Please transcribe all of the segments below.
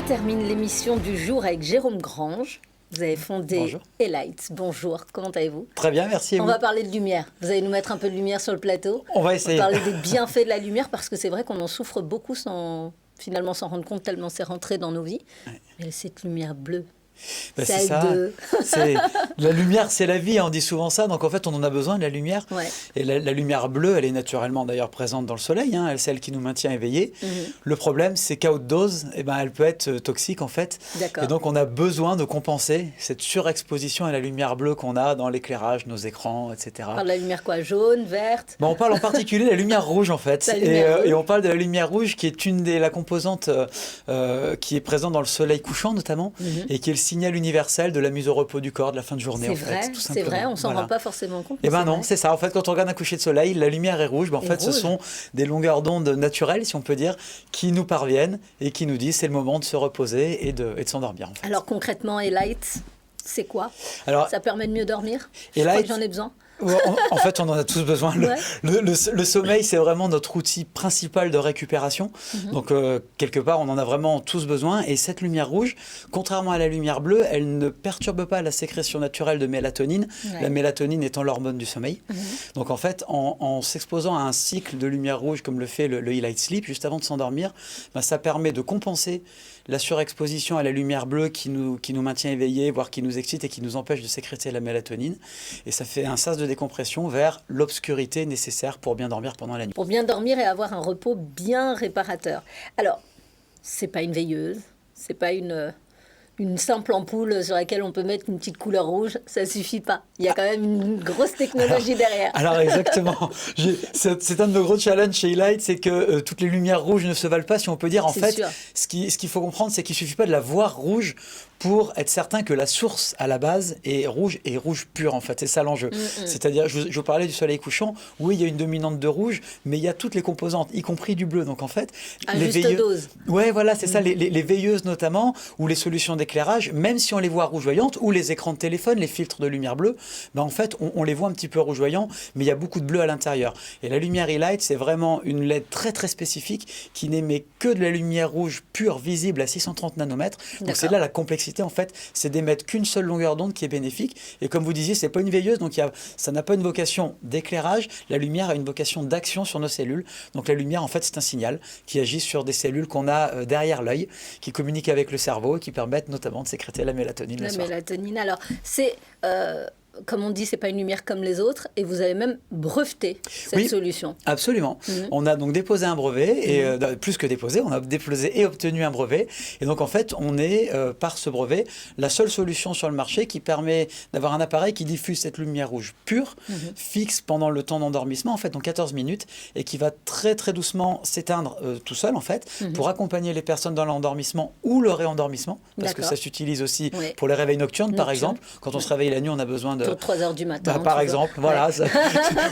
termine l'émission du jour avec Jérôme Grange. Vous avez fondé Bonjour. Elight. Bonjour, comment allez-vous? Très bien, merci. On va parler de lumière. Vous allez nous mettre un peu de lumière sur le plateau. On va essayer. On va parler des bienfaits de la lumière parce que c'est vrai qu'on en souffre beaucoup sans finalement s'en rendre compte tellement c'est rentré dans nos vies. Ouais. Mais cette lumière bleue, Ben, c'est ça. La lumière, c'est la vie, on dit souvent ça. Donc en fait, on en a besoin de la lumière. Ouais. Et la lumière bleue, elle est naturellement d'ailleurs présente dans le soleil. Hein, celle qui nous maintient éveillés. Le problème, c'est qu'à haute dose, elle peut être toxique en fait. D'accord. Et donc on a besoin de compenser cette surexposition à la lumière bleue qu'on a dans l'éclairage, nos écrans, etc. On parle de la lumière quoi? Jaune, verte? On parle en particulier de la lumière rouge en fait. La lumière rouge. Et on parle de la lumière rouge qui est la composante qui est présente dans le soleil couchant notamment et qui est le signal universel de la mise au repos du corps, de la fin de journée. C'est vrai, tout c'est vrai, on s'en Voilà. rend pas forcément compte. Eh ben non, vrai. c'est ça. En fait, quand on regarde un coucher de soleil, la lumière est rouge. En fait, ce sont des longueurs d'onde naturelles, si on peut dire, qui nous parviennent et qui nous disent c'est le moment de se reposer et de s'endormir. En fait. Alors concrètement, Elight, c'est quoi? Alors, Ça permet de mieux dormir? Je Elight- crois que j'en ai besoin. En fait, on en a tous besoin. Ouais. Le sommeil, c'est vraiment notre outil principal de récupération. Donc, quelque part, on en a vraiment tous besoin. Et cette lumière rouge, contrairement à la lumière bleue, elle ne perturbe pas la sécrétion naturelle de mélatonine, Ouais. la mélatonine étant l'hormone du sommeil. Donc, en fait, en s'exposant à un cycle de lumière rouge, comme le fait le Elight Sleep, juste avant de s'endormir, ça permet de compenser la surexposition à la lumière bleue qui nous maintient éveillés, voire qui nous excite et qui nous empêche de sécréter la mélatonine. Et ça fait un sas de décompression vers l'obscurité nécessaire pour bien dormir pendant la nuit. Pour bien dormir et avoir un repos bien réparateur. Alors, c'est pas une veilleuse, c'est pas une simple ampoule sur laquelle on peut mettre une petite couleur rouge, ça suffit pas. Il y a quand même une grosse technologie derrière. Alors exactement, c'est un de nos gros challenges chez Elight, c'est que toutes les lumières rouges ne se valent pas, si on peut dire. En C'est fait, sûr. ce qu'il faut comprendre, c'est qu'il suffit pas de la voir rouge pour être certain que la source à la base est rouge pur en fait. C'est ça l'enjeu. C'est-à-dire, je vous parlais du soleil couchant, oui, il y a une dominante de rouge, mais il y a toutes les composantes, y compris du bleu. Donc en fait, À juste dose. Ouais, voilà, c'est ça, les veilleuses notamment, ou les solutions d'éclairage, même si on les voit rougeoyantes, ou les écrans de téléphone, les filtres de lumière bleue, en fait, on les voit un petit peu rougeoyants, mais il y a beaucoup de bleu à l'intérieur. Et la lumière Elight, c'est vraiment une LED très très spécifique qui n'émet que de la lumière rouge pure, visible à 630 nanomètres. Donc c'est là la complexité, en fait, c'est d'émettre qu'une seule longueur d'onde qui est bénéfique. Et comme vous disiez, c'est pas une veilleuse, donc ça n'a pas une vocation d'éclairage. La lumière a une vocation d'action sur nos cellules. Donc la lumière, en fait, c'est un signal qui agit sur des cellules qu'on a derrière l'œil, qui communiquent avec le cerveau et qui permettent notamment de sécréter la mélatonine le La soir. mélatonine. Alors, c'est, comme on dit, c'est pas une lumière comme les autres, et vous avez même breveté cette Oui. solution. Absolument. On a donc déposé un brevet, et plus que déposé, on a déposé et obtenu un brevet. Et donc en fait, on est, par ce brevet, la seule solution sur le marché qui permet d'avoir un appareil qui diffuse cette lumière rouge pure, fixe pendant le temps d'endormissement, en fait, donc 14 minutes, et qui va très très doucement s'éteindre tout seul, en fait, pour accompagner les personnes dans l'endormissement ou le réendormissement, parce que D'accord. ça s'utilise aussi Oui. pour les réveils nocturnes, par Nocturne. exemple. Quand on se réveille la nuit, on a besoin de... Autour de 3 heures du matin. Par toujours. exemple, voilà, Ouais.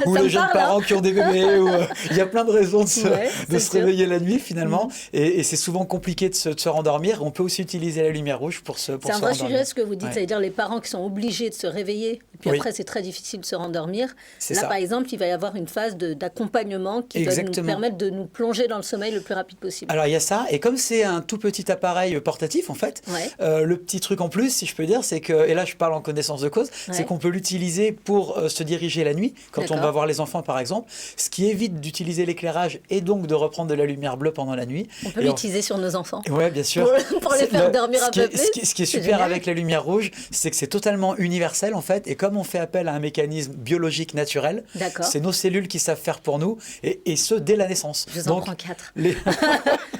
ou Ça les me jeunes parle, parents qui ont des bébés, ou, il y a plein de raisons de se, Ouais, de c'est se sûr. réveiller la nuit finalement, et c'est souvent compliqué de se rendormir. On peut aussi utiliser la lumière rouge pour se C'est un se vrai rendormir. sujet ce que vous dites, Ouais. c'est-à-dire les parents qui sont obligés de se réveiller, et puis Oui. après c'est très difficile de se rendormir. C'est Là ça. par exemple, il va y avoir une phase d'accompagnement qui va nous Exactement. permettre de nous plonger dans le sommeil le plus rapide possible. Alors il y a ça, et comme c'est un tout petit appareil portatif en fait, Ouais. le petit truc en plus, si je peux dire, c'est que, et là je parle en connaissance de cause, Ouais. c'est qu'on peut l'utiliser pour se diriger la nuit, quand on D'accord. va voir les enfants par exemple, ce qui évite d'utiliser l'éclairage et donc de reprendre de la lumière bleue pendant la nuit. On peut Et l'utiliser sur nos enfants. Ouais, bien sûr. Pour les C'est faire dormir un peu plus. Ce qui est C'est super génial. avec la lumière rouge, c'est que c'est totalement universel en fait. Et comme on fait appel à un mécanisme biologique naturel, D'accord. c'est nos cellules qui savent faire pour nous, et ce dès la naissance. Je vous en prends 4. les-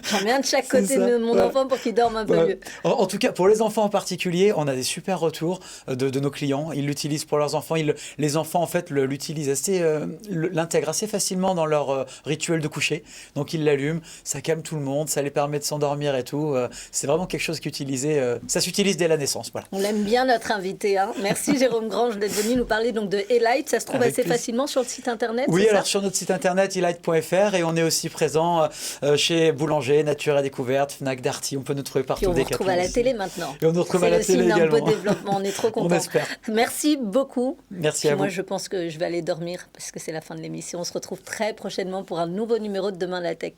J'en mets un de chaque C'est côté ça. de mon Ouais. enfant pour qu'il dorme un peu Ouais. mieux. En tout cas, pour les enfants en particulier, on a des super retours de nos clients. Ils l'utilisent pour leurs enfants. Les enfants, en fait, l'utilisent l'intègrent assez facilement dans leur rituel de coucher. Donc, ils l'allument, ça calme tout le monde, ça les permet de s'endormir et tout. C'est vraiment quelque chose ça s'utilise dès la naissance. Voilà. On l'aime bien notre invité. Hein. Merci Jérôme Grange d'être venu nous parler donc de Elight. Ça se trouve Avec assez plaisir. facilement sur le site internet. Oui, c'est ça alors sur notre site internet elight.fr, et on est aussi présent chez Boulanger, Nature et Découverte, Fnac, Darty. On peut nous trouver partout. Puis on vous Decathlon retrouve à la aussi. télé maintenant. Et on nous retrouve à la C'est le télé signe d'un beau également. développement. On est trop contents. On espère. Merci beaucoup. Merci Puis à moi, vous. je pense que je vais aller dormir parce que c'est la fin de l'émission. On se retrouve très prochainement pour un nouveau numéro de Demain la Tech.